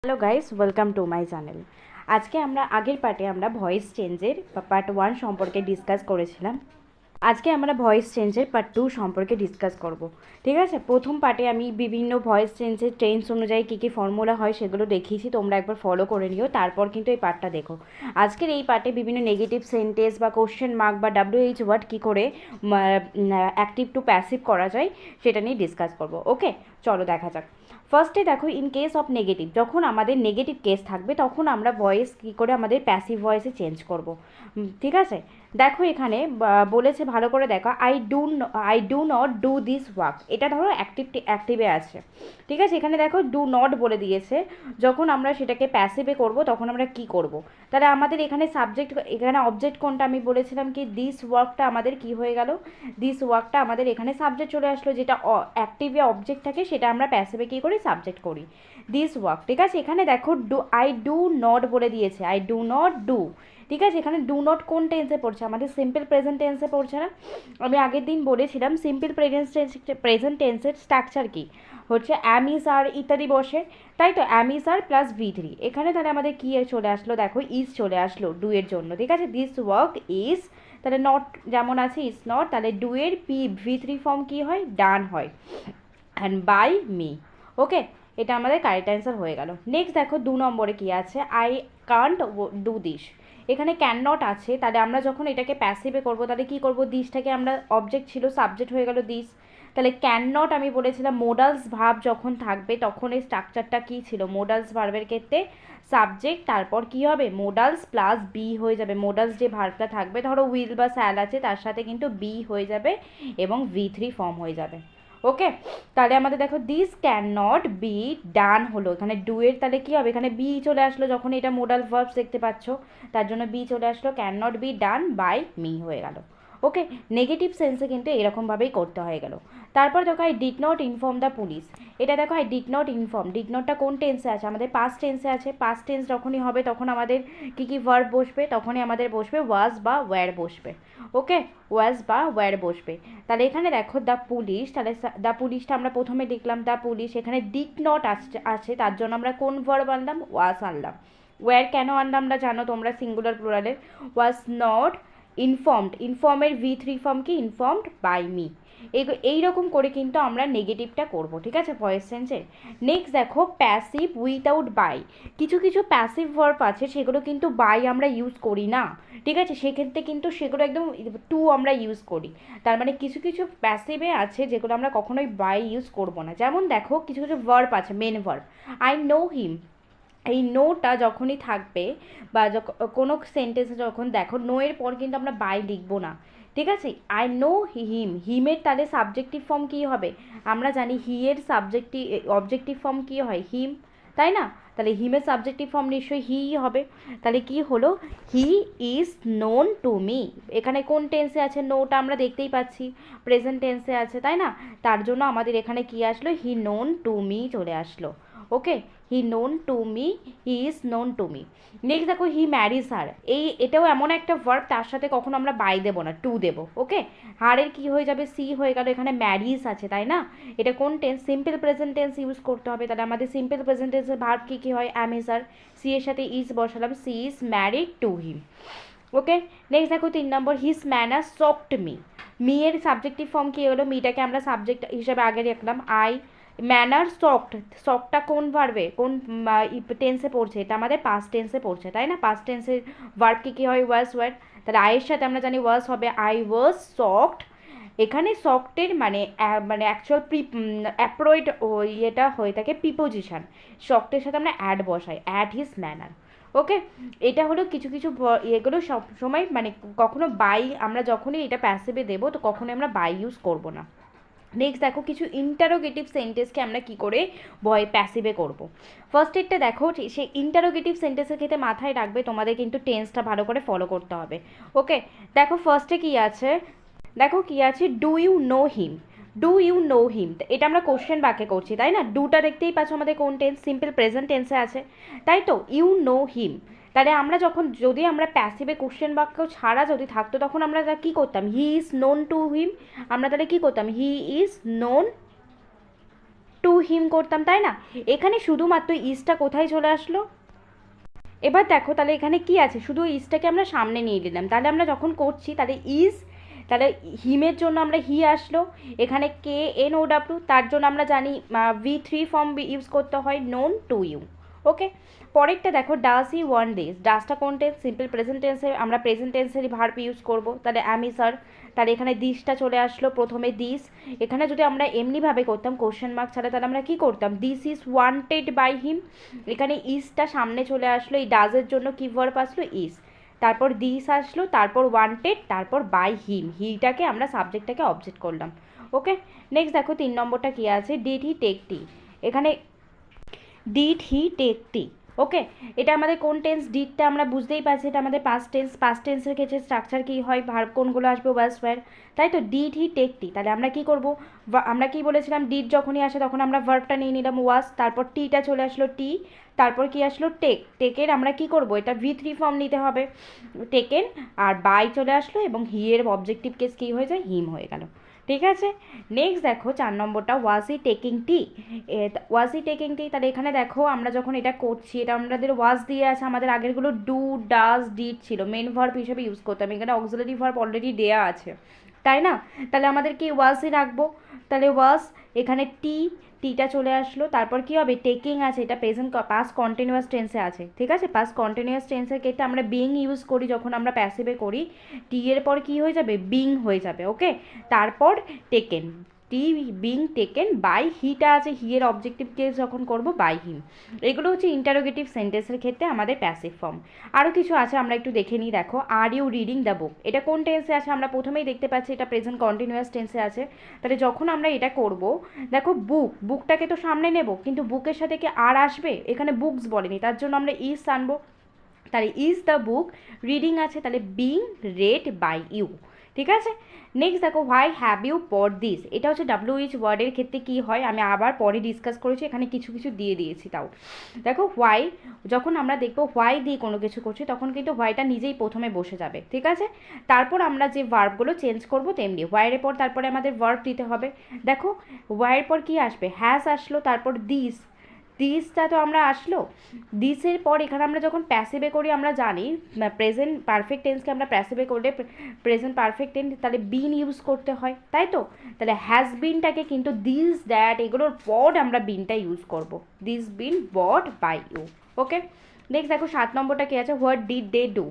Hello guys, welcome to my channel. আজকে আমরা আগের পার্টে আমরা ভয়েস চেঞ্জের পার্ট 1 সম্পর্কে ডিসকাস করেছিলাম। আজকে আমরা ভয়েস চেঞ্জের পার্ট 2 সম্পর্কে ডিসকাস করব। ঠিক আছে, প্রথম পার্টে আমি বিভিন্ন ভয়েস চেঞ্জের টেন্স অনুযায়ী কী কী ফর্মুলা হয় সেগুলো দেখিয়েছি, তোমরা একবার ফলো করে নিও, তারপর কিন্তু এই পার্টটা দেখো। আজকের এই পার্টে বিভিন্ন নেগেটিভ সেন্টেন্স বা কোশ্চেন মার্ক বা WH ওয়ার্ড কী করে অ্যাক্টিভ টু প্যাসিভ করা যায় সেটা নিয়ে ডিসকাস করব। ওকে, চলো দেখা যাক। ফার্স্টে দেখো, ইন কেস অফ নেগেটিভ, যখন আমাদের নেগেটিভ কেস থাকবে তখন আমরা ভয়েস কী করে আমাদের প্যাসিভ ভয়েসে চেঞ্জ করব। ঠিক আছে, দেখো এখানে বলেছে, ভালো করে দেখো, I do not do this work. এটা ধরো অ্যাক্টিভে আছে। ঠিক আছে, এখানে দেখো ডু নট বলে দিয়েছে। যখন আমরা সেটাকে প্যাসিভে করব তখন আমরা কি করব, তাহলে আমাদের এখানে সাবজেক্ট, এখানে অবজেক্ট কোনটা, আমি বলেছিলাম কি দিস ওয়ার্কটা আমাদের কি হয়ে গেল, দিস ওয়ার্কটা আমাদের এখানে সাবজেক্ট চলে আসলো। যেটা অ্যাক্টিভে অবজেক্ট থাকে সেটা আমরা প্যাসিভে কী করি, সাবজেক্ট করি, দিস ওয়ার্ক। ঠিক আছে, এখানে দেখো আই ডু নট বলে দিয়েছে, আই ডু নট ডু। ঠিক আছে, এখানে ডু নট কোন টেন্সে পড়ছে, আমাদের সিম্পল প্রেজেন্ট টেন্সে পড়ছে না। আমি আগের দিন বলেছিলাম সিম্পল প্রেজেন্ট টেন্সের স্ট্রাকচার কি হচ্ছে, অ্যাম ইজ আর ইত্যাদি বসে, তাই তো, অ্যাম ইজ আর প্লাস V3। এখানে তাহলে আমাদের কী চলে আসলো, দেখো ইজ চলে আসলো ডু এর জন্য। ঠিক আছে, দিস ওয়ার্ক ইজ, তাহলে নট যেমন আছে ইজ নট, তাহলে ডু এর V3 ফর্ম কী হয়, ডান হয়, অ্যান্ড বাই মি। ওকে, এটা আমাদের কারেক্ট অ্যান্সার হয়ে গেল। নেক্সট দেখো 2 নম্বরে কী আছে, আই কান্ট ডু দিস। এখানে ক্যান নট আছে, তাহলে আমরা যখন এটাকে প্যাসিভে করবো তাহলে কী করবো, দিসটাকে আমরা অবজেক্ট ছিল, সাবজেক্ট হয়ে গেল দিস। তাহলে ক্যান নট, আমি বলেছিলাম মোডালস ভার্ব যখন থাকবে তখন এই স্ট্রাকচারটা কী ছিল, মোডালস ভার্বের ক্ষেত্রে সাবজেক্ট তারপর কী হবে, মোডালস প্লাস বি হয়ে যাবে। মোডালস যে ভার্বটা থাকবে, ধরো উইল বা স্যাল আছে, তার সাথে কিন্তু বি হয়ে যাবে এবং V3 ফর্ম হয়ে যাবে। ওকে, তাহলে আমাদের দেখো দিস ক্যান নট বি ডান হলো, এখানে ডু এর তাহলে কী হবে, এখানে বি চলে আসলো, যখন এটা মোডাল ভার্বস দেখতে পাচ্ছ তার জন্য বি চলে আসলো, can not be done by me হয়ে গেল। ওকে, নেগেটিভ সেন্সে কিন্তু এরকমভাবেই করতে হয়ে গেল। তারপর দেখো I did not inform the police. এটা দেখো I did not inform, did নটটা কোন টেন্সে আছে, আমাদের পাস্ট টেন্সে আছে। পাস্ট টেন্স যখনই হবে তখন আমাদের কী কী ভার্ব বসবে, তখনই আমাদের বসবে ওয়াজ বা ওয়্যার বসবে। ওকে, ওয়াজ বা ওয়্যার বসবে। তাহলে এখানে দেখো দ্য পুলিশ, তাহলে দ্য পুলিশটা আমরা প্রথমে দেখলাম দ্য পুলিশ, এখানে ডিড নট আছে, তার জন্য আমরা কোন ভার্ব আনলাম, ওয়াজ আনলাম। ওয়্যার কেন আনলাম আমরা জানো তোমরা, সিঙ্গুলার প্লুরালের, ওয়াজ নট ইনফর্মড, ইনফর্মের V3 ফর্ম কি, ইনফর্মড বাই মি। এইরকম করে কিন্তু আমরা নেগেটিভটা করব। ঠিক আছে, ভয়েস চেঞ্জের। নেক্সট দেখো প্যাসিভ উইথাউট বাই। কিছু কিছু প্যাসিভ ভার্ব আছে সেগুলো কিন্তু বাই আমরা ইউজ করি না। ঠিক আছে, সেক্ষেত্রে কিন্তু সেগুলো একদম টু আমরা ইউজ করি। তার মানে কিছু কিছু প্যাসিভে আছে যেগুলো আমরা কখনোই বাই ইউজ করব না। যেমন দেখো কিছু কিছু ভার্ব আছে, main verb, I know him. এই নোটা যখনই থাকবে বা কোনো সেন্টেন্সে যখন দেখো নো এর পর কিন্তু আমরা বাই লিখবো না। ঠিক আছে, আই নো হিম, হিমের তাহলে সাবজেক্টিভ ফর্ম কী হবে, আমরা জানি হি এর অবজেক্টিভ ফর্ম কী হয়, হিম, তাই না? তাহলে হিমের সাবজেক্টিভ ফর্ম নিশ্চয়ই হি হবে। তাহলে কি হলো, হি ইজ নোন টু মি। এখানে কোন টেন্সে আছে, নোটা আমরা দেখতেই পাচ্ছি প্রেজেন্ট টেন্সে আছে, তাই না? তার জন্য আমাদের এখানে কি আসলো, হি নোন টু মি চলে আসলো। Okay, he known to me, he is known to me. Next দেখো হি ম্যারিজ হার, এটাও এমন একটা ভার্ব, তার সাথে কখনো আমরা বাই দেবো না, টু দেবো। ওকে, হারের কি হয়ে যাবে, সি হয়ে গেল, এখানে ম্যারিজ আছে, তাই না? এটা কোন tense, simple present tense use করতে হবে। তাহলে আমাদের সিম্পল প্রেজেন্ট টেন্সের ভার্ব কী কী হয়, অ্যাম ইজ আর, সি এর সাথে ইজ বসালাম, she is married to him. Okay, next দেখো 3 নম্বর, his manner shocked me. Me এর সাবজেক্টিভ ফর্ম কী হলো, মিটাকে আমরা সাবজেক্ট হিসাবে আগে রাখলাম, আই ম্যানার শকড, শকটা কোন ভার্বে, কোন টেন্সে পড়ছে, এটা আমাদের পাস্ট টেন্সে পড়ছে, তাই না? পাস্ট টেন্সের ভার্ব কী কী হয়, ওয়াজ ওয়ার। তাহলে আয়ের সাথে আমরা জানি ওয়াজ হবে, আই ওয়াজ শকড। এখানে শকটের মানে অ্যাকচুয়াল অ্যাপ্রয়েড ইয়েটা হয়ে থাকে প্রিপোজিশন, শকটের সাথে আমরা অ্যাড বসাই, অ্যাট হিজ ম্যানার। ওকে, এটা হলো কিছু কিছু এগুলো সব সময় মানে কখনো বাই, আমরা যখনই এটা প্যাসিভে দেবো তো কখনোই আমরা বাই ইউজ করবো না। নেক্সট দেখো কিছু ইন্টারোগেটিভ সেন্টেন্সকে আমরা কি করে প্যাসিভে করব। ফার্স্ট এডটা দেখো, সেই ইন্টারোগেটিভ সেন্টেন্সের ক্ষেত্রে মাথায় রাখবে তোমাদের কিন্তু টেন্সটা ভালো করে ফলো করতে হবে। ওকে, দেখো ফার্স্টে কি আছে, দেখো কি আছে, do you know him. Do you know him, এটা আমরা কোশ্চেন বাক্যে করছি, তাই না? ডুটা দেখতেই পাচ্ছ আমাদের কোন টেন্স, সিম্পল প্রেজেন্ট টেন্সে আছে, তাই তো, ইউ নো হিম। তাহলে আমরা যখন যদি আমরা প্যাসিভে কোশ্চেন বাক্য ছাড়া যদি থাকতো তখন আমরা কী করতাম, হি ইজ নোন টু হিম, আমরা তাহলে কী করতাম, হি ইজ নোন টু হিম করতাম, তাই না? এখানে শুধুমাত্র ইজটা কোথায় চলে আসলো? এবার দেখো তাহলে এখানে কি আছে, শুধু ইজটাকে আমরা সামনে নিয়ে নিলাম, তাহলে আমরা যখন করছি তাহলে ইজ, তাহলে হিমের জন্য আমরা হি আসলো, এখানে কে এন ও ডাব্লিউ, তার জন্য আমরা জানি V3 ফর্ম ইউজ করতে হয়, নোন টু ইউ। ওকে, পরেরটা দেখো, ডাজ হি ওয়ান দিস, ডাজটা কোন টেন্স? সিম্পল প্রেজেন্ট টেন্সে, আমরা প্রেজেন্ট টেন্সেরই ভার্ব ইউজ করব, তাহলে আমি স্যার, তাহলে এখানে দিসটা চলে আসলো প্রথমে, দিস। এখানে যদি আমরা এমনিভাবে করতাম কোশ্চেন মার্ক ছাড়া, তাহলে আমরা কী করতাম, this is wanted by him, এখানে ইজটা সামনে চলে আসলো, এই ডাজের জন্য কী ভার্ব আসলো, ইজ, তারপর দিস আসলো, তারপর ওয়ান্টেড, তারপর বাই হিম, হিটাকে আমরা সাবজেক্টটাকে অবজেক্ট করলাম। ওকে, নেক্সট দেখো 3 নম্বরটা কী আছে, ডিড হি টেক টি, এখানে ডিড হি টেক টি। ওকে, এটা আমাদের কোন টেন্স? ডিডটা আমরা বুঝতেই পারছি এটা আমাদের পাস্ট টেন্স, পাস্ট টেন্সের ক্ষেত্রে স্ট্রাকচার কী হয়, ভার্ব কোনগুলো আসবে, ওয়াজ ওয়্যার, তাই তো? ডিড হি টেক টি, তাহলে আমরা কী করব, আমরা কি বলেছিলাম, ডিড যখনই আসে তখন আমরা ভার্বটা নিয়ে নিলাম ওয়াজ, তারপর টিটা চলে আসলো টি, তারপর কি আসলো, টেক, টেকের আমরা কি করব, এটা V3 ফর্ম নিতে হবে, টেকেন, আর বাই চলে আসলো, এবং হি এর অবজেক্টিভ কেস কী হয়ে যায়, হিম হয়ে গেল। ঠিক আছে, নেক্সট দেখো 4 নম্বরটা, ওয়াজ হি টেকিং টি, ওয়াজ হি টেকিং টি, তাহলে এখানে দেখো আমরা যখন এটা করছি, এটা আমাদের ওয়াজ দিয়ে আছে, আমাদের আগেরগুলো ডু, ডাজ, ডিড ছিল, মেন ভার্ব হিসেবে ইউজ করতাম, এখানে অক্সিলারি ভার্ব অলরেডি দেয়া আছে, তাই না? তাহলে আমাদের কি ওয়াজই রাখবো, তাহলে ওয়াজ, এখানে টিটা চলে আসলো, তারপর কি হবে, টেকিং আছে, এটা প্রেজেন্ট পাস্ট কন্টিনিউয়াস টেন্সে আছে, ঠিক আছে? পাস্ট কন্টিনিউয়াস টেন্সের ক্ষেত্রে আমরা বিং ইউজ করি, যখন আমরা প্যাসিভে করি, টি এর পর কি হয়ে যাবে, বিং হয়ে যাবে। ওকে, তারপর taken, T being taken by, হিটা আছে, হি এর অবজেক্টিভ কেস যখন করব, বাই হিম। এগুলো হচ্ছে ইন্টারোগেটিভ সেন্টেন্সের ক্ষেত্রে আমাদের প্যাসিভ ফর্ম। আরও কিছু আছে, আমরা একটু দেখে নিই। দেখো, are you reading the book, এটা কোন টেন্সে আছে, আমরা প্রথমেই দেখতে পাচ্ছি এটা প্রেজেন্ট কন্টিনিউয়াস টেন্সে আছে, তাহলে যখন আমরা এটা করব, দেখো বুকটাকে তো সামনে নেব, কিন্তু বুকের সাথে কি আর আসবে, এখানে বুকস বলেনি, তার জন্য আমরা ইজ আনবো, তাহলে ইজ দ্য বুক রিডিং আছে, তাহলে বিং রেড বাই ইউ। ঠিক আছে, নেক্সট দেখো, why have you put this, এটা হচ্ছে WH ওয়ার্ডের ক্ষেত্রে কী হয়, আমি আবার পরে ডিসকাস করেছি, এখানে কিছু কিছু দিয়ে দিয়েছি। তাও দেখো, হোয়াই, যখন আমরা দেখবো হোয়াই দিয়ে কোনো কিছু করছি, তখন কিন্তু হোয়াইটা নিজেই প্রথমে বসে যাবে, ঠিক আছে? তারপর আমরা যে ভার্বগুলো চেঞ্জ করবো তেমনি, হোয়াইয়ের পর তারপরে আমাদের ভার্ব দিতে হবে। দেখো, হোয়াইয়ের পর কী আসবে, হ্যাজ আসলো, তারপর দিস, দিসটা তো আমরা আসলো, দিসের পর এখানে আমরা যখন প্যাসিভে করি, আমরা জানি প্রেজেন্ট পারফেক্ট টেন্সকে আমরা প্যাসিভে করলে, প্রেজেন্ট পারফেক্ট টেন্স, তাহলে বিন ইউজ করতে হয়, তাই তো? তাহলে হ্যাজ বিনটাকে কিন্তু দিস, দ্যাট, এগুলোর পর আমরা বিনটা ইউজ করব, this been bought by you. Okay, next দেখো 7 নম্বরটা কী আছে, হোয়াট ডিড দে ডু,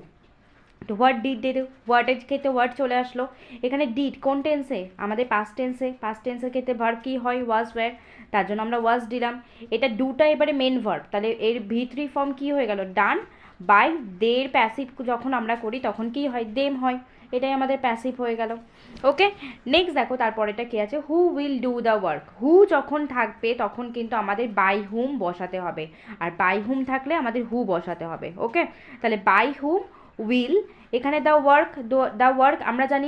তো হোয়াট ডিড দে ডু, হোয়াটের ক্ষেত্রে হোয়াট চলে আসলো, এখানে ডিড কোন টেন্সে, আমাদের পাস্ট টেন্সে, পাস্ট টেন্সের ক্ষেত্রে ভার্ব কী হয়, ওয়াজ ওয়্যার, তার জন্য আমরা ওয়াজ দিলাম। এটা ডুটা এবারে মেন ভার্ব, তাহলে এর V3 ফর্ম কী হয়ে গেল, ডান বাই, দের প্যাসিভ যখন আমরা করি তখন কী হয়, দেম হয়, এটাই আমাদের প্যাসিভ হয়ে গেল। ওকে, নেক্সট দেখো তারপর এটা কী আছে, who will do the work, who যখন থাকবে তখন কিন্তু আমাদের বাই হুম বসাতে হবে, আর বাই হুম থাকলে আমাদের হু বসাতে হবে। ওকে, তাহলে বাই হুম উইল, এখানে দ্য ওয়ার্ক আমরা জানি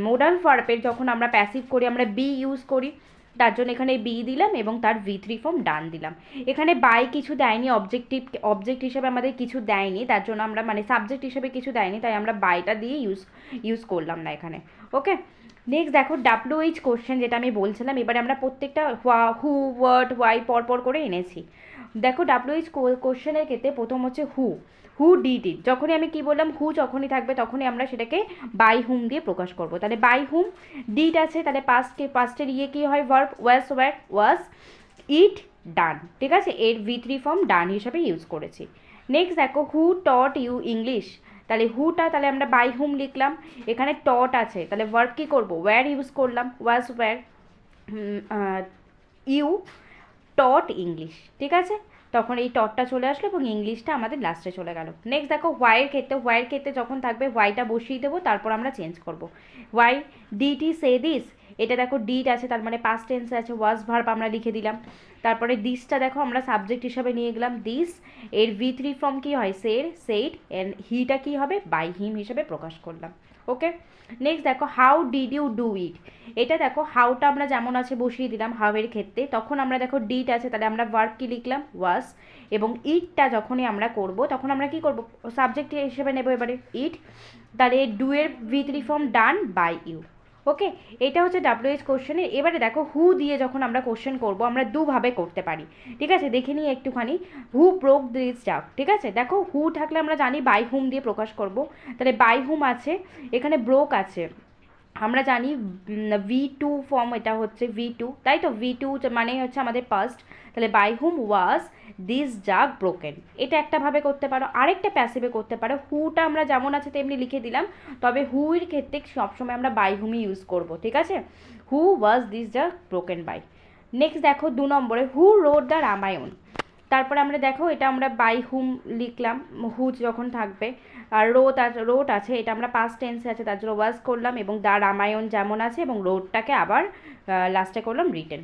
মোডাল ভার্বের যখন আমরা প্যাসিভ করি আমরা বি ইউজ করি, তার জন্য এখানে বি দিলাম এবং তার V3 ফর্ম ডান দিলাম। এখানে বাই কিছু দেয়নি, অবজেক্ট হিসেবে আমাদের কিছু দেয়নি, তার জন্য আমরা মানে সাবজেক্ট হিসেবে কিছু দেয়নি, তাই আমরা বাইটা দিয়ে ইউজ করলাম না এখানে। ওকে, নেক্সট দেখো WH কোশ্চেন, যেটা আমি বলছিলাম, এবারে আমরা প্রত্যেকটা হু, হোয়াট, ওয়াই পরপর করে এনেছি। দেখো, WH কোশ্চেনের ক্ষেত্রে প্রথম হচ্ছে হু ডিড ইট, যখনই আমি কি বললাম, হু যখনই থাকবে তখনই আমরা সেটাকে বাই হুম দিয়ে প্রকাশ করব, তাহলে বাই হুম, ডিড আছে, তাহলে পাস্টের কী হয়, ভার্ব, ওয়াজ ইট ডান, ঠিক আছে? এর V3 ফর্ম ডান হিসাবে ইউজ করেছি। নেক্সট দেখো, হু টট ইউ ইংলিশ, তাহলে হুটা, তাহলে আমরা বাই হুম লিখলাম, এখানে টট আছে, তাহলে ভার্ব কী করবো, ওয়্যার ইউজ করলাম, was were you taught English, ঠিক আছে? তখন এই টটটা চলে আসলো এবং ইংলিশটা আমাদের লাস্টে চলে গেল। নেক্সট দেখো, হোয়াইয়ের ক্ষেত্রে যখন থাকবে হোয়াইটা বসিয়ে দেবো, তারপর আমরা চেঞ্জ করব। Why did he say this, এটা দেখো ডিড আছে, তার মানে পাস্ট টেন্সে আছে, ওয়াজ ভার্ব আমরা লিখে দিলাম। তারপরে দিসটা দেখো আমরা সাবজেক্ট হিসাবে নিয়ে গেলাম, দিস, এর V3 ফর্ম কী হয়, সেড, এন্ড হিটা কী হবে, বাই হিম হিসেবে প্রকাশ করলাম। ওকে, নেক্সট দেখো, how did you do it, এটা দেখো হাউটা আমরা যেমন আছে বসিয়ে দিলাম হাউয়ের ক্ষেত্রে, তখন আমরা দেখো ডিড আছে, তাহলে আমরা ভার্ব কি লিখলাম, ওয়াজ, এবং ইটটা যখনই আমরা করব তখন আমরা কি করব, সাবজেক্ট হিসেবে নেব এবারে ইট, তাহলে ডু এর V3 form done by you. Okay, এটা হচ্ছে WH কোশ্চেনের। এবারে দেখো হু দিয়ে যখন আমরা কোশ্চেন করব আমরা দুভাবে করতে পারি, ঠিক আছে? দেখে নিই একটুখানি। হু ব্রোক দিস জাগ, ঠিক আছে? দেখো হু থাকলে আমরা জানি বাই হুম দিয়ে প্রকাশ করব, তাহলে বাই হুম আছে, এখানে ব্রোক আছে, আমরা জানি V2 ফর্ম, এটা হচ্ছে V2, তাই তো? V2 মানে হচ্ছে আমাদের পাস্ট, তাহলে by whom was this jug broken, এটা একটা ভাবে করতে পারো। আরেকটা প্যাসিভে করতে পারো, হুটা আমরা যেমন আছে তেমনি লিখে দিলাম, তবে হুর ক্ষেত্রে সবসময় আমরা বাই হুমই ইউজ করব, ঠিক আছে? Who was this jug broken by. Next দেখো 2 নম্বরে, হু রোড দ্য রামায়ণ। তারপরে আমরা দেখো এটা আমরা বাই হুম লিখলাম, হু যখন থাকবে, আর রোড আছে, এটা আমরা পাস্ট টেন্সে আছে তার জন্য ওয়াজ করলাম, এবং দ্য রামায়ণ যেমন আছে এবং রোডটাকে আবার লাস্টে করলাম রিটেন।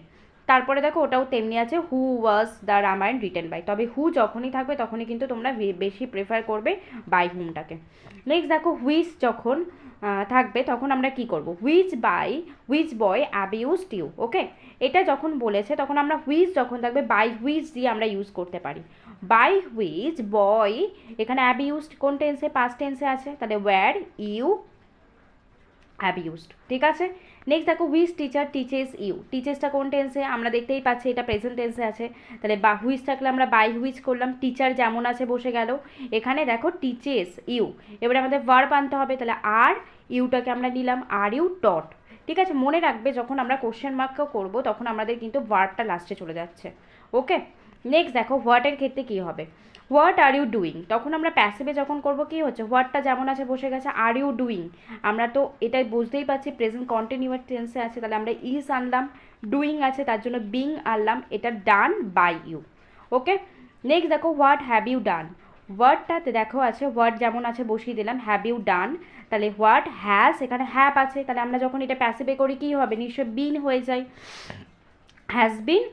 তারপরে দেখো ওটাও তেমনি আছে, who was the Ramayana written by, তবে হু যখনই থাকবে তখনই কিন্তু তোমরা বেশি প্রেফার করবে বাই হুমটাকে। নেক্সট দেখো হুইচ যখন থাকবে তখন আমরা কি করব, which boy abused you. Okay, এটা যখন বলেছে তখন আমরা হুইচ যখন থাকবে বাই হুইচ দিয়ে আমরা ইউজ করতে পারি। বাই হুইচ বয়, এখানে অ্যাবিউজড কোন টেন্সে, পাস্ট টেন্সে আছে, তাহলে ওয়্যার ইউ অ্যাবিউজড, ঠিক আছে? নেক্সট দেখো হুইচ টিচার টিচেস ইউ, টিচেসটা কোন টেন্সে, আমরা দেখতেই পাচ্ছি এটা প্রেজেন্ট টেন্সে আছে, তাহলে বা হুইচ থাকলে আমরা বাই হুইচ করলাম, টিচার যেমন আছে বসে গেল, এখানে দেখো টিচেস ইউ, এবারে আমাদের ভার্ব আনতে হবে, তাহলে আর ইউটাকে আমরা নিলাম, আর ইউ টট, ঠিক আছে? মনে রাখবে যখন আমরা কোশ্চেন মার্কও করবো তখন আমাদের কিন্তু ভার্বটা লাস্টে চলে যাচ্ছে। ওকে, নেক্সট দেখো হোয়াটের ক্ষেত্রে কী হবে, হোয়াট আর ইউ ডুইং, তখন আমরা প্যাসিভে যখন করব কি হচ্ছে, হোয়াটটা যেমন আছে বসে গেছে, আর ইউ ডুইং, আমরা তো এটাই বুঝতেই পারছি প্রেজেন্ট কন্টিনিউয়াস টেন্সে আছে, তাহলে আমরা ইজ আনলাম, ডুইং আছে তার জন্য বিং আনলাম, এটা done by you. Okay, next দেখো হোয়াট হ্যাভ ইউ ডান, ওয়ার্ডটাতে দেখো আছে ওয়ার্ড যেমন আছে বসিয়ে দিলাম, হ্যাভ ইউ ডান, তাহলে হোয়াট হ্যাজ, এখানে হ্যাভ আছে, তাহলে আমরা যখন এটা প্যাসিভে করি কী হবে, নিশ্চয়ই বিন হয়ে যায়, has been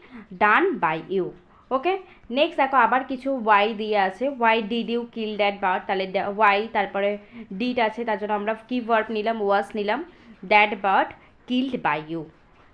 done by you. Okay, next দেখো আবার কিছু ওয়াই দিয়ে আছে, why did you kill that bird, তাহলে ওয়াই তারপরে ডিড আছে তার জন্য আমরা কি ভার্ব নিলাম, ওয়াজ নিলাম, that bird killed by you.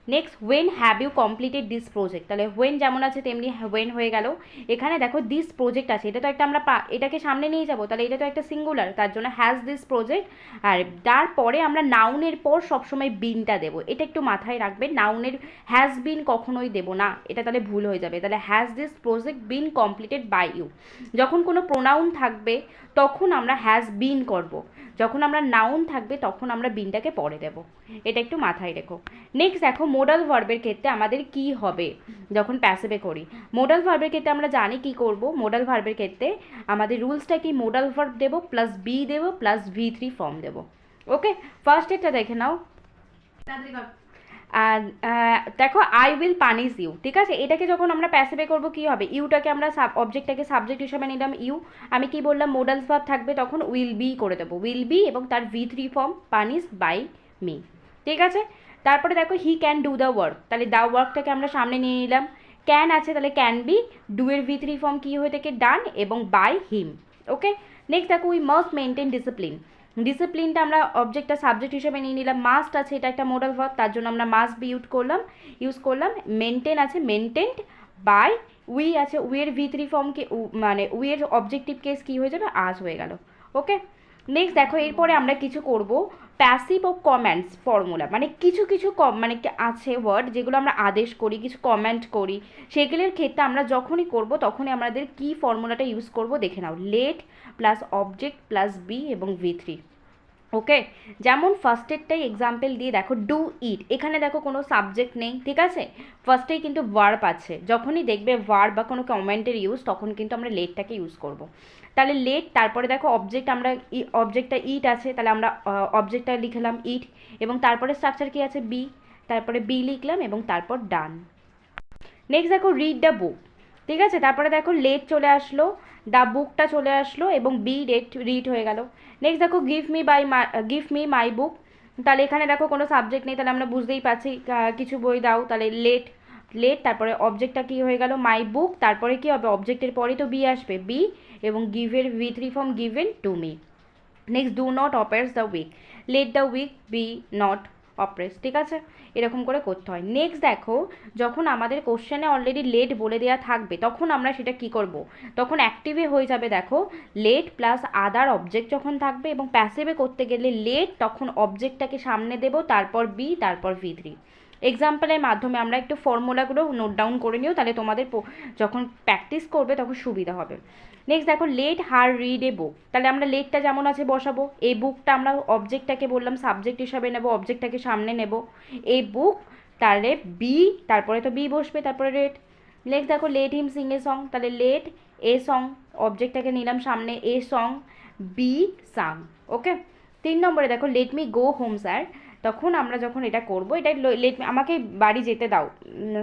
Next when have you completed this project, তাহলে হোয়েন যেমন আছে তেমনি হোয়েন হয়ে গেল, এখানে দেখো দিস প্রজেক্ট আছে, এটা তো একটা আমরা এটাকে সামনে নিয়ে যাবো, তাহলে এটা তো একটা সিঙ্গুলার, তার জন্য হ্যাজ দিস প্রজেক্ট, আর তারপরে আমরা নাউনের পর সবসময় বিনটা দেবো, এটা একটু মাথায় রাখবে, নাউনের হ্যাজ বিন কখনোই দেবো না, এটা তাহলে ভুল হয়ে যাবে, তাহলে has this project been completed by you, যখন কোনো প্রোনাউন থাকবে তখন আমরা হ্যাজ বিন করব, যখন আমরা নাউন থাকবে তখন আমরা বিনটাকে পরে দেব, এটা একটু মাথায় রেখো। নেক্সট দেখো মোডাল ভার্বের ক্ষেত্রে আমাদের কি হবে যখন প্যাসিভে করি, মোডাল ভার্বের ক্ষেত্রে আমরা জানি কি করব, মোডাল ভার্বের ক্ষেত্রে আমাদের রুলসটা কি, মোডাল ভার্ব দেবো প্লাস বি দেবো প্লাস V3 ফর্ম দেবো। ওকে, ফার্স্ট এটা দেখে নাও, দেখো আই উইল পানিশ ইউ, ঠিক আছে? এটাকে যখন আমরা প্যাসিভে করবো কি হবে, ইউটাকে আমরা অবজেক্টটাকে সাবজেক্ট হিসেবে নিলাম ইউ, আমি কি বললাম মোডাল ভার্ব থাকবে তখন উইল বি করে দেবো, উইল বি এবং তার V3 form punish by me, ঠিক আছে? তারপরে দেখো he can do the work, তাহলে দ্য ওয়ার্কটাকে আমরা সামনে নিয়ে নিলাম, ক্যান আছে তাহলে ক্যান বি, ডু এর V3 ফর্ম কী হয়ে থাকে ডান এবং বাই হিম। ওকে, নেক্সট দেখো উই মাস্ট মেনটেন ডিসিপ্লিন, ডিসিপ্লিনটা আমরা অবজেক্টটা সাবজেক্ট হিসেবে নিয়ে নিলাম, মাস্ট আছে এটা একটা মোডাল ভার্ব তার জন্য আমরা মাস্ট বি ইউজ করলাম, মেনটেন আছে মেনটেন্ড বাই, উই আছে উইয়ের V3 ফর্মকে মানে উইয়ের অবজেক্টিভ কেস কী হয়ে যাবে আজ হয়ে গেল। ওকে, নেক্সট দেখো এরপরে আমরা কিছু করব প্যাসিভ ও কমেন্টস ফর্মুলা, মানে কিছু কিছু মানে আছে ওয়ার্ড যেগুলো আমরা আদেশ করি, কিছু কমেন্ট করি, সেগুলোর ক্ষেত্রে আমরা যখনই করব তখনই আমাদের কি ফর্মুলাটা ইউজ করব দেখে নাও, let plus object plus be এবং V3। ওকে, যেমন ফার্স্টেরটাই এক্সাম্পল দিয়ে দেখো ডু ইট, এখানে দেখো কোনো সাবজেক্ট নেই, ঠিক আছে? ফার্স্টেই কিন্তু ভার্ব আছে, যখনই দেখবে ভার্ব বা কোনো কমেন্টের ইউজ তখন কিন্তু আমরা লেটটাকে ইউজ করব, তাহলে লেট, তারপরে দেখো অবজেক্ট আমরা অবজেক্টটা ইট আছে তাহলে আমরা অবজেক্টটা লিখলাম ইট, এবং তারপরে স্ট্রাকচার কি আছে বি, তারপরে বি লিখলাম এবং তারপর ডান। নেক্সট দেখো রিড দ্য বুক, ঠিক আছে? তারপরে দেখো লেট চলে আসলো, দ্য বুকটা চলে আসলো এবং বি রিড হয়ে গেল। নেক্সট দেখো গিভ মি মাই বুক, তাহলে এখানে দেখো কোনো সাবজেক্ট নেই, তাহলে আমরা বুঝতেই পারছি কিছু বই দাও, তাহলে লেট তারপরে অবজেক্টটা কি হয়ে গেল মাই বুক, তারপরে কি হবে অবজেক্টের পরে তো বি আসবে বি, এবং গিভের V3 form given to me. Next do not operates the weak, let the weak be not oppress, ঠিক আছে, এরকম করে করতে হয়। নেক্সট দেখো, যখন আমাদের কোশ্চেনে অলরেডি লেট বলে দেওয়া থাকবে তখন আমরা সেটা কি করব, তখন অ্যাক্টিভে হয়ে যাবে। দেখো লেট প্লাস আদার অবজেক্ট যখন থাকবে এবং প্যাসিভে করতে গেলে লেট, তখন অবজেক্টটাকে সামনে দেবো, তারপর বি, তারপর V3। এক্সাম্পলের মাধ্যমে আমরা একটু ফর্মুলাগুলো নোট ডাউন করে নিও, তাহলে তোমাদের যখন প্র্যাকটিস করবে তখন সুবিধা হবে। নেক্সট দেখো, লেট হার রিড এ বুক, তাহলে আমরা লেটটা যেমন আছে বসাবো, এই বুকটা আমরা অবজেক্টটাকে বললাম সাবজেক্ট হিসাবে নেব, অবজেক্টটাকে সামনে নেব, এই বুক, তাহলে বি, তারপরে তো বি বসবে, তারপরে রেট। নেক্সট দেখো, let him Singh a song, তাহলে লেট এ সং, অবজেক্টটাকে নিলাম সামনে, এ সং, বি সাং। ওকে। 3 নম্বরে দেখো, let me go home sir, তখন আমরা যখন এটা করবো, এটা লেট আমাকে বাড়ি যেতে দাও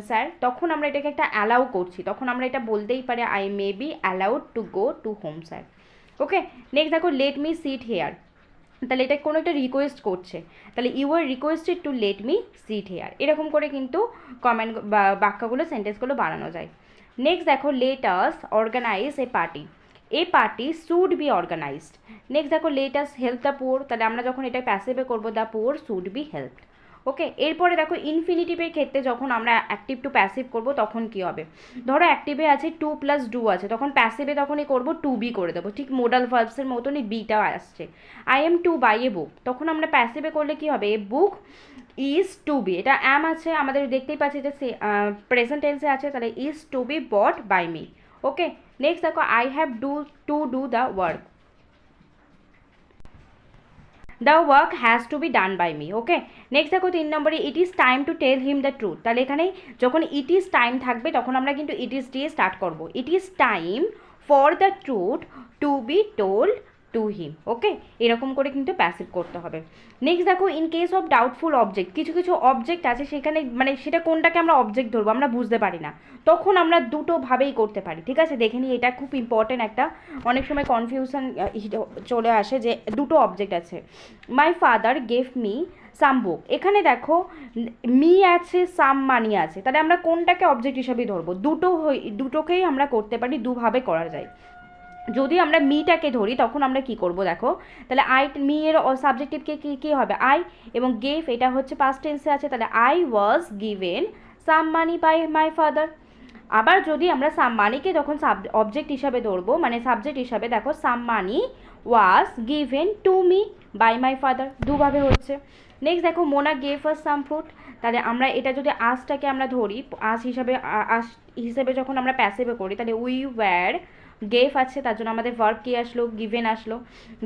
স্যার, তখন আমরা এটাকে একটা অ্যালাউ করছি, তখন আমরা এটা বলতেই পারি I may be allowed to go to home sir. Okay. Next দেখো, লেট মি সিট হেয়ার, তাহলে এটা কোনো একটা রিকোয়েস্ট করছে, তাহলে you are requested to let me sit here, এরকম করে কিন্তু কমেন্ট বা বাক্যগুলো, সেন্টেন্সগুলো বানানো যায়। নেক্সট দেখো, let us organise a party, a party should be organised. Next দেখো, let us help the poor, তাহলে আমরা যখন এটা প্যাসিভে করবো, the poor should be helped. Okay. এরপরে দেখো, ইনফিনিটিভের ক্ষেত্রে যখন আমরা অ্যাক্টিভ টু প্যাসিভ করবো তখন কি হবে, ধরো অ্যাক্টিভে আছে টু প্লাস ডু আছে, তখন প্যাসিভে তখনই করবো টু বি করে দেবো, ঠিক মোডাল ভার্বসের মতনই বিটাও আসছে। আই এম টু বাই এ বুক, তখন আমরা প্যাসিভে করলে কি হবে, এ বুক ইজ টু বি, এটা অ্যাম আছে আমাদের দেখতেই পাচ্ছি, এটা প্রেজেন্ট টেন্সে আছে, তাহলে is to be bought by me. Okay. Next দেখো, I have to do the work, the work has to be done by me. Okay. Next দেখো 3 নম্বরে, it is time to tell him the truth, তাহলে এখানে যখন ইট is time থাকবে তখন আমরা কিন্তু ইট ইজ দিয়ে স্টার্ট করবো, it is time for the truth to be told to him. Okay. এরকম করে কিন্তু প্যাসিভ করতে হবে। নেক্সট দেখো, in case of doubtful object, কিছু কিছু অবজেক্ট আছে সেখানে মানে সেটা কোনটাকে আমরা অবজেক্ট ধরবো আমরা বুঝতে পারি না, তখন আমরা দুটোভাবেই করতে পারি, ঠিক আছে, দেখে নিই, এটা খুব ইম্পর্টেন্ট একটা, অনেক সময় কনফিউশন চলে আসে যে দুটো অবজেক্ট আছে। My father gave me some book, এখানে দেখো মি আছে, সাম মানি আছে, তাহলে আমরা কোনটাকে অবজেক্ট হিসাবে ধরবো, দুটোকেই আমরা করতে পারি, দুভাবে করা যায়। যদি আমরা মিটাকে ধরি তখন আমরা কি করব দেখো, তাহলে মি এর সাবজেক্টিভকে কী হবে, আই, এবং গেভ এটা হচ্ছে পাস্ট টেন্সে আছে, তাহলে I was given some money by my father. আবার যদি আমরা সাম মানিকে তখন অবজেক্ট হিসাবে ধরবো, মানে সাবজেক্ট হিসাবে, দেখো some money was given to me by my father, দুভাবে হচ্ছে। নেক্সট দেখো, Mona gave us some fruit, তাহলে আমরা এটা যদি আজটাকে আমরা ধরি, আজ হিসেবে যখন আমরা প্যাসিভে করি, তাহলে উই ওয়্যার গেভ আছে, তার জন্য আমাদের ভার্ব কি আসলো, গিভেন আসলো,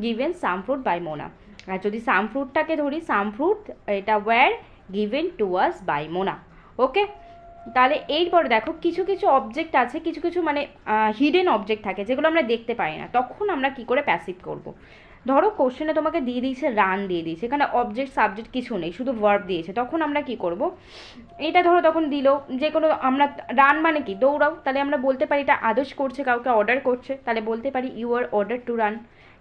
given some fruit by Mona. আর যদি সাম ফ্রুটটাকে ধরি, সাম ফ্রুট এটা were given to us by Mona. Okay. তাহলে এরপরে দেখো, কিছু কিছু অবজেক্ট আছে, কিছু কিছু মানে হিডেন অবজেক্ট থাকে যেগুলো আমরা দেখতে পাই না, তখন আমরা কি করে প্যাসিভ করব। ধরো কোশ্চেনে তোমাকে দিয়ে দিয়েছে রান দিয়ে দিয়েছে, এখানে অবজেক্ট সাবজেক্ট কিছু নেই, শুধু ভার্ব দিয়েছে, তখন আমরা কি করব, এটা ধরো তখন দিল যে কোনো, আমরা রান মানে কি দৌড়াও, তাহলে আমরা বলতে পারি এটা আদেশ করছে, কাউকে অর্ডার করছে, তাহলে বলতে পারি you are order to run.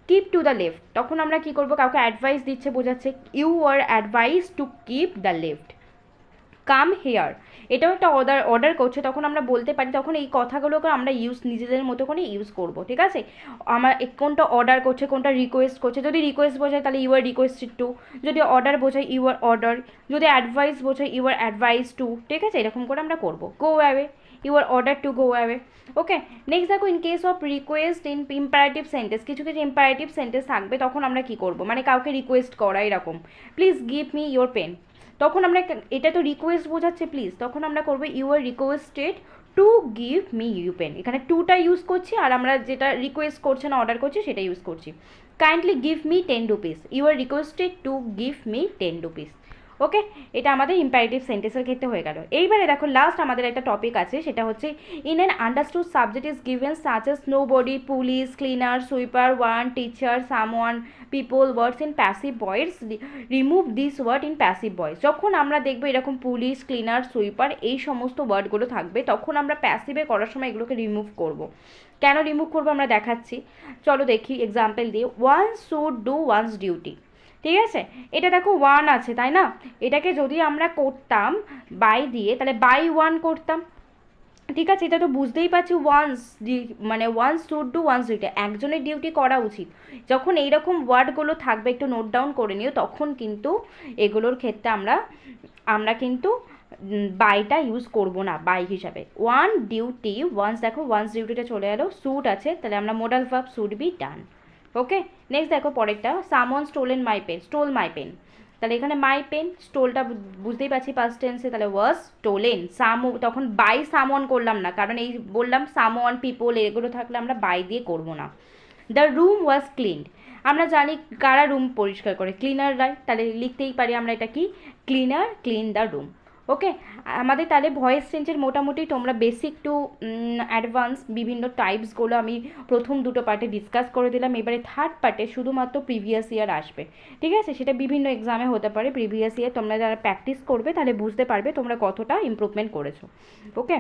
Keep to the left, তখন আমরা কি করব, কাউকে অ্যাডভাইস দিচ্ছে বোঝাচ্ছে, you are advice to keep the left. Come here, এটাও একটা অর্ডার করছে, তখন আমরা বলতে পারি, তখন এই কথাগুলোকে আমরা নিজেদের মতো করে ইউজ করব, ঠিক আছে, আমার কোনটা অর্ডার করছে, কোনটা রিকোয়েস্ট করছে, যদি রিকোয়েস্ট বোঝায় তাহলে ইউ আর রিকোয়েস্টেড টু, যদি অর্ডার বোঝায় ইউ আর অর্ডার, যদি অ্যাডভাইস বোঝায় ইউ আর অ্যাডভাইস টু, ঠিক আছে, এরকম করে আমরা করবো। Go away, you are order to go away. Okay. Next দেখো, in case of request in imperative sentence, কিছু কিছু ইম্পারেটিভ সেন্টেন্স থাকবে, তখন আমরা কি করব, মানে কাউকে রিকোয়েস্ট করা, এরকম please give me your pen, তখন আমরা, এটা তো রিকোয়েস্ট বোঝাচ্ছে প্লিজ, তখন আমরা করবো you are requested to give me you pen, এখানে টুটা ইউজ করছি, আর আমরা যেটা রিকোয়েস্ট করছে না অর্ডার করছি সেটা ইউজ করছি। Kindly give me 10 rupees, you are requested to give me 10 rupees. Okay. এটা আমাদের ইম্পারেটিভ সেন্টেন্সের ক্ষেত্রে হয়ে গেল। এইবারে দেখো লাস্ট আমাদের একটা টপিক আছে, সেটা হচ্ছে in an understood subject is given such as nobody, police, cleaner, sweeper, one, teacher, someone, people, words in passive voice, remove this word in passive voice. যখন আমরা দেখবো এরকম পুলিশ, ক্লিনার, সুইপার এই সমস্ত ওয়ার্ডগুলো থাকবে, তখন আমরা প্যাসিভে করার সময় এগুলোকে রিমুভ করব। কেন রিমুভ করবো আমরা দেখাচ্ছি, চলো দেখি এক্সাম্পল দিয়ে। One should do one's duty, ঠিক আছে, এটা দেখো ওয়ান আছে তাই না, এটাকে যদি আমরা করতাম বাই দিয়ে, তাহলে বাই ওয়ান করতাম, ঠিক আছে, এটা তো বুঝতেই পারছি ওয়ান্স, মানে one's should do one's duty, একজনের ডিউটি করা উচিত। যখন এইরকম ওয়ার্ডগুলো থাকবে একটু নোট ডাউন করে নিও, তখন কিন্তু এগুলোর ক্ষেত্রে আমরা আমরা কিন্তু বাইটা ইউজ করব না বাই হিসাবে। ওয়ান ডিউটি, ওয়ান্স দেখো ওয়ান্স ডিউটিটা চলে এলো, শুড আছে, তাহলে আমরা modal verb should be done. Okay, next দেখো পরেরটা, someone stolen my pen, stole my pen, তাহলে এখানে মাই পেন, স্টোলটা বুঝতেই পারছি পাস্ট টেন্সে, তাহলে ওয়াজ স্টোলেন। তখন বাই সামওয়ান করলাম না, কারণ এই বললাম সামওয়ান পিপল এগুলো থাকলে আমরা বাই দিয়ে করব না। দ্য রুম ওয়াজ ক্লিনড, আমরা জানি কারা রুম পরিষ্কার করে, ক্লিনাররাই, তাহলে লিখতেই পারি আমরা এটা কি, ক্লিনার ক্লিন দ্য রুম। ওকে, আমাদের তাহলে ভয়েস চেঞ্জের মোটামুটি তোমরা বেসিক টু অ্যাডভান্স বিভিন্ন টাইপসগুলো আমি প্রথম দুটো পার্টে ডিসকাস করে দিলাম। এবারে থার্ড পার্টে শুধুমাত্র প্রিভিয়াস ইয়ার আসবে, ঠিক আছে? সেটা বিভিন্ন এক্সামে হতে পারে প্রিভিয়াস ইয়ার, তোমরা যারা প্র্যাকটিস করবে তাহলে বুঝতে পারবে তোমরা কতটা ইমপ্রুভমেন্ট করেছো। ওকে।